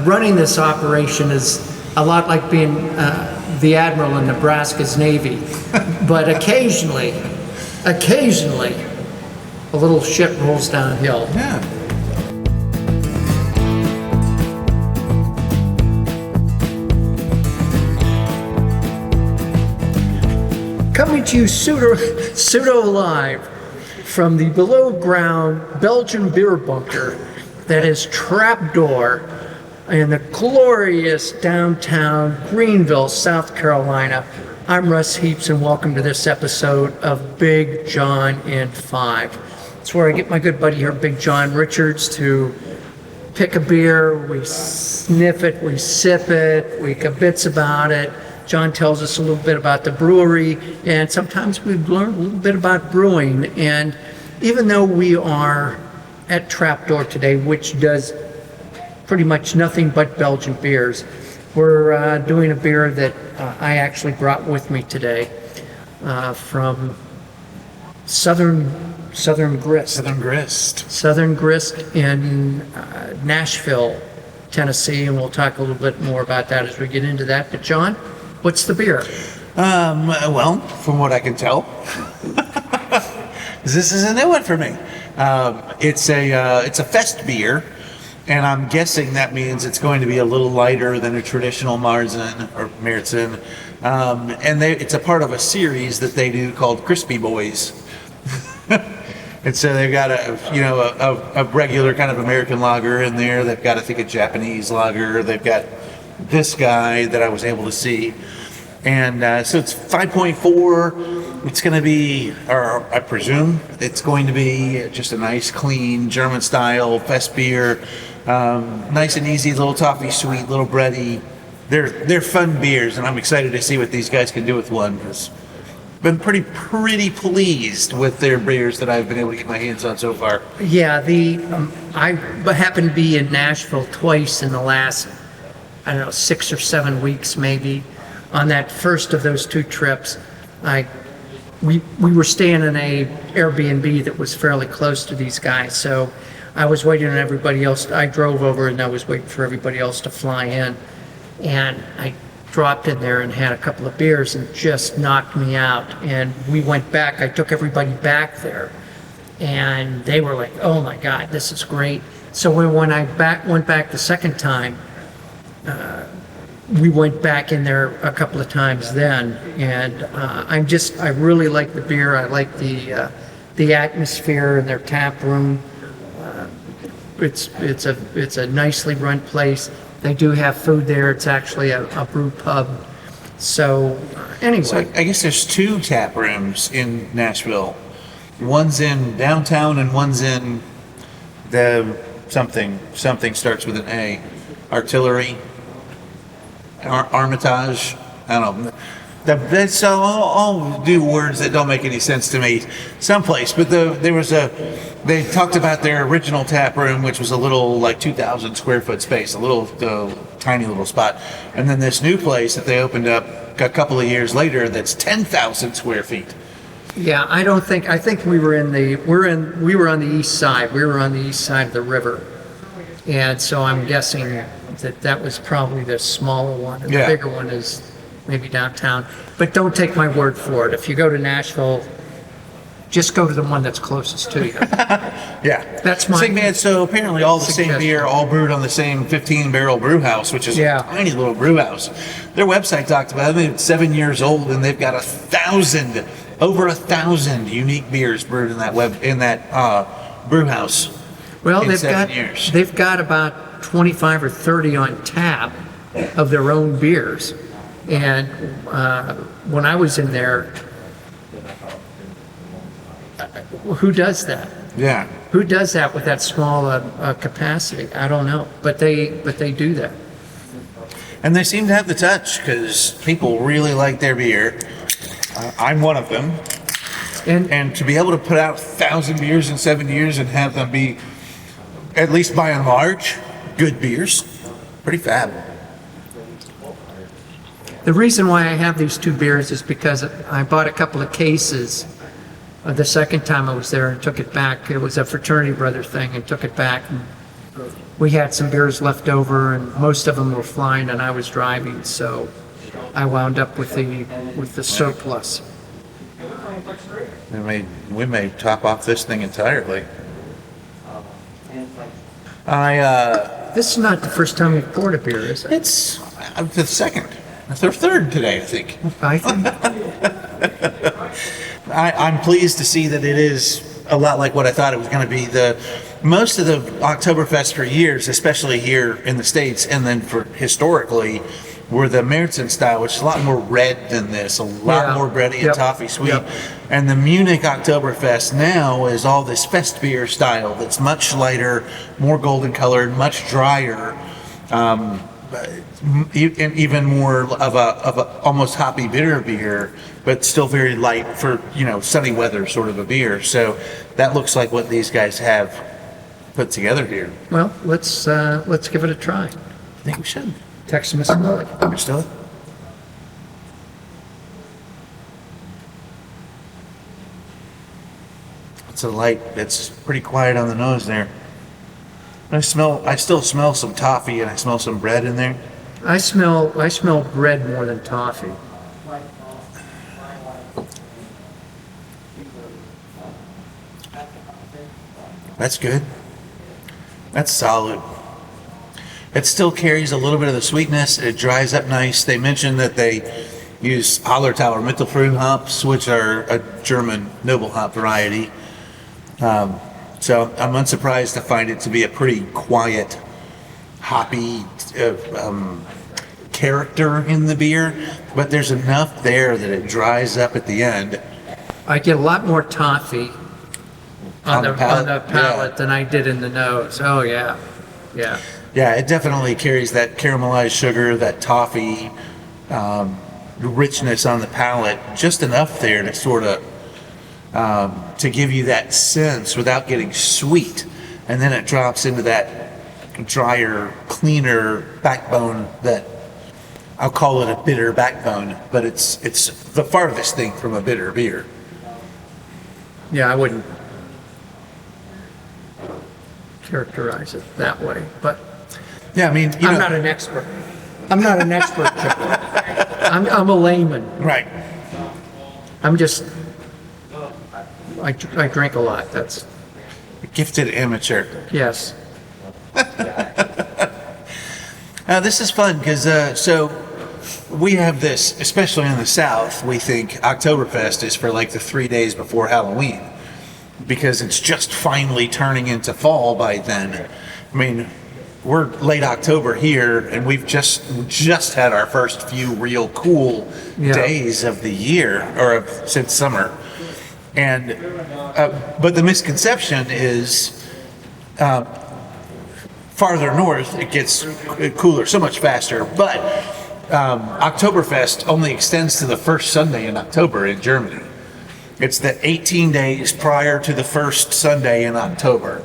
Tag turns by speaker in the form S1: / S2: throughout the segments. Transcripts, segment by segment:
S1: running this operation is a lot like being the admiral in Nebraska's Navy, but occasionally, a little ship rolls downhill.
S2: Yeah.
S1: Coming to you pseudo live from the below ground Belgian beer bunker that is Trapdoor in the glorious downtown Greenville, South Carolina. I'm Russ Heaps and welcome to this episode of Big John in 5. It's where I get my good buddy here, Big John Richards, to pick a beer, we sniff it, we sip it, we kibitz about it. John tells us a little bit about the brewery, and sometimes we've learned a little bit about brewing. And even though we are at Trapdoor today, which does pretty much nothing but Belgian beers, we're doing a beer that I actually brought with me today from Southern Grist. Southern Grist in Nashville, Tennessee, and we'll talk a little bit more about that as we get into that. But John, what's the beer?
S2: Well, from what I can tell, this is a new one for me. It's a Fest beer, and I'm guessing that means it's going to be a little lighter than a traditional Marzen or Märzen. And it's a part of a series that they do called Crispy Boys. And so they've got a regular kind of American lager in there. They've got, I think, a Japanese lager. They've got this guy that I was able to see. And so it's 5.4. It's going to be, or I presume it's going to be just a nice, clean, German-style Festbier. Nice and easy, little toffee sweet, little bready. They're fun beers, and I'm excited to see what these guys can do with one. Because I've been pretty pleased with their beers that I've been able to get my hands on so far.
S1: Yeah, I happened to be in Nashville twice in the last, 6 or 7 weeks maybe. On that first of those two trips, we were staying in a Airbnb that was fairly close to these guys, so I was waiting on everybody else. I drove over and I was waiting for everybody else to fly in, and I dropped in there and had a couple of beers and just knocked me out. And we went back. I took everybody back there, and they were like, "Oh my God, this is great!" So when I went back the second time. We went back in there a couple of times then, and I really like the beer. I like the atmosphere in their tap room. It's a nicely run place. They do have food there. It's actually a brew pub. So anyway,
S2: so I guess there's two tap rooms in Nashville. One's in downtown and one's in the something starts with an A. Artillery. Armitage, I don't know. That's all do words that don't make any sense to me. Someplace, but they talked about their original tap room, which was a little like 2,000 square foot space, a little tiny little spot, and then this new place that they opened up a couple of years later that's 10,000 square feet.
S1: Yeah, I think we were on the east side. We were on the east side of the river, and so I'm guessing that was probably the smaller one, and the bigger one is maybe downtown. But don't take my word for it. If you go to Nashville, just go to the one that's closest to you.
S2: Yeah.
S1: That's my
S2: man. So apparently all the same beer, all brewed on the same 15-barrel brew house, which is a tiny little brew house. Their website talked about it. It's 7 years old, and they've got over 1,000 unique beers brewed in that brew house.
S1: Well, they've got about 25 or 30 on tap of their own beers. And when I was in there, who does that?
S2: Yeah.
S1: Who does that with that small capacity? I don't know, but they do that.
S2: And they seem to have the touch because people really like their beer. I'm one of them. And to be able to put out 1,000 beers in 7 years and have them be, at least by and large, good beers, pretty fab.
S1: The reason why I have these two beers is because I bought a couple of cases the second time I was there and took it back. It was a fraternity brother thing, and took it back and we had some beers left over, and most of them were flying, and I was driving, so I wound up with the surplus.
S2: We may top off this thing entirely.
S1: This is not the first time you've poured a beer, is it?
S2: It's the second, the third today, I think.
S1: I think.
S2: I'm pleased to see that it is a lot like what I thought it was going to be. Most of the Oktoberfest for years, especially here in the States, and then for historically, were the Märzen style, which is a lot more red than this, a lot more bready and toffee sweet.
S1: Yep.
S2: And the Munich Oktoberfest now is all this Festbier style that's much lighter, more golden colored, much drier, and even more of a almost hoppy bitter beer, but still very light for sunny weather sort of a beer. So that looks like what these guys have put together here.
S1: Well, let's give it a try.
S2: I think we should.
S1: Text Mr. Miller.
S2: Still? It's a light. It's pretty quiet on the nose there. I still smell some toffee, and I smell some bread in there.
S1: I smell bread more than toffee.
S2: That's good. That's solid. It still carries a little bit of the sweetness. It dries up nice. They mentioned that they use Hallertauer Mittelfrüh hops, which are a German noble hop variety. So I'm unsurprised to find it to be a pretty quiet, hoppy character in the beer, but there's enough there that it dries up at the end.
S1: I get a lot more toffee on the palate
S2: yeah.
S1: than I did in the nose. Oh yeah, yeah.
S2: Yeah, it definitely carries that caramelized sugar, that toffee, richness on the palate, just enough there to sort of to give you that sense without getting sweet, and then it drops into that drier, cleaner backbone that I'll call it a bitter backbone, but it's the farthest thing from a bitter beer.
S1: Yeah, I wouldn't characterize it that way, but
S2: Yeah, I mean,
S1: I'm not an expert. I'm not an expert. I'm a layman.
S2: Right.
S1: I'm just. I drink a lot. That's.
S2: Gifted amateur.
S1: Yes.
S2: This is fun because so we have this, especially in the South. We think Oktoberfest is for like the 3 days before Halloween because it's just finally turning into fall by then. I mean, we're late October here, and we've just had our first few real cool days of the year, or since summer. And but the misconception is farther north it gets cooler so much faster. But Oktoberfest only extends to the first Sunday in October in Germany. It's the 18 days prior to the first Sunday in October.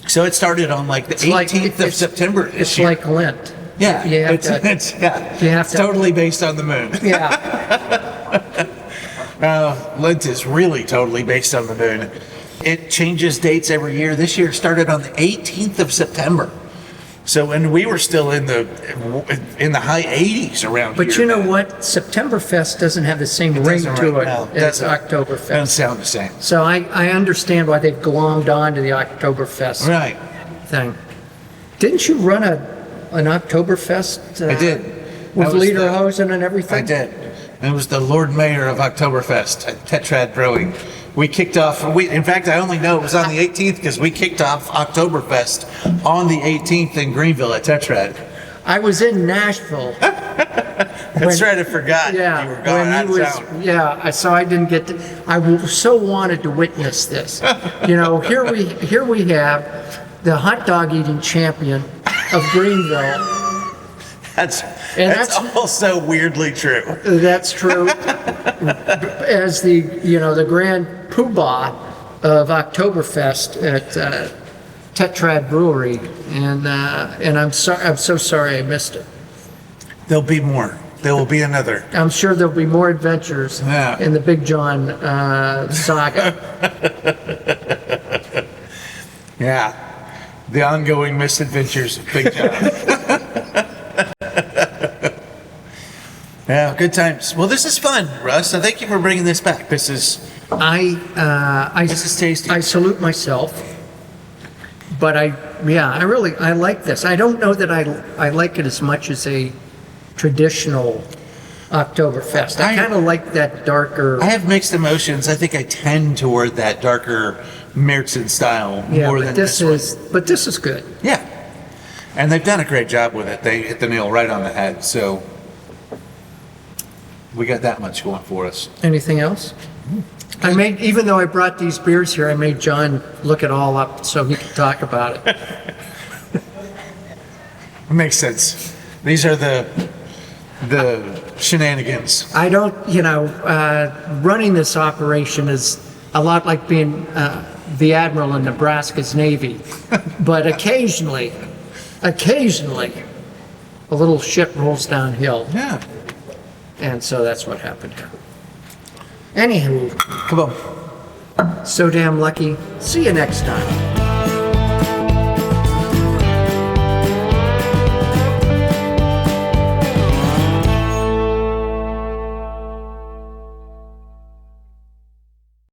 S2: So it started on like the 18th of September this
S1: It's
S2: year.
S1: like Lent.
S2: Yeah,
S1: it's
S2: totally based on the moon.
S1: Yeah.
S2: Lent is really totally based on the moon. It changes dates every year. This year it started on the 18th of September. So when we were still in the high 80s around here.
S1: But you know what? Septemberfest doesn't have the same ring to it as Oktoberfest.
S2: Doesn't sound the same.
S1: So I understand why they've glommed on to the Oktoberfest thing. Didn't you run an Oktoberfest?
S2: I did.
S1: With lederhosen and everything?
S2: I did. It was the Lord Mayor of Oktoberfest at Tetrad Brewing. We kicked off, in fact, I only know it was on the 18th because we kicked off Oktoberfest on the 18th in Greenville at Tetrad.
S1: I was in Nashville.
S2: That's right, I forgot.
S1: Yeah,
S2: you were gone out of town.
S1: Yeah, so I didn't get to. So wanted to witness this. Here we have the hot dog eating champion of Greenville.
S2: That's also weirdly true.
S1: That's true. As the grand poobah of Oktoberfest at Tetrad Brewery, and I'm so sorry I missed it.
S2: There'll be more. There will be another.
S1: I'm sure there'll be more adventures in the Big John saga.
S2: Yeah. The ongoing misadventures of Big John. Yeah, good times. Well, this is fun, Russ. So thank you for bringing this back. This is tasty.
S1: I salute myself, but I like this. I don't know that I like it as much as a traditional Oktoberfest. I kind of like that darker.
S2: I have mixed emotions. I think I tend toward that darker Märzen style more than this one.
S1: But this is good.
S2: Yeah, and they've done a great job with it. They hit the nail right on the head. So we got that much going for us.
S1: Anything else? Even though I brought these beers here, I made John look it all up so he could talk about it.
S2: It makes sense. These are the shenanigans.
S1: I don't, running this operation is a lot like being the admiral in Nebraska's Navy. But occasionally, a little shit rolls downhill.
S2: Yeah.
S1: And so that's what happened here. Anywho,
S2: Come on.
S1: so damn lucky. See you next time.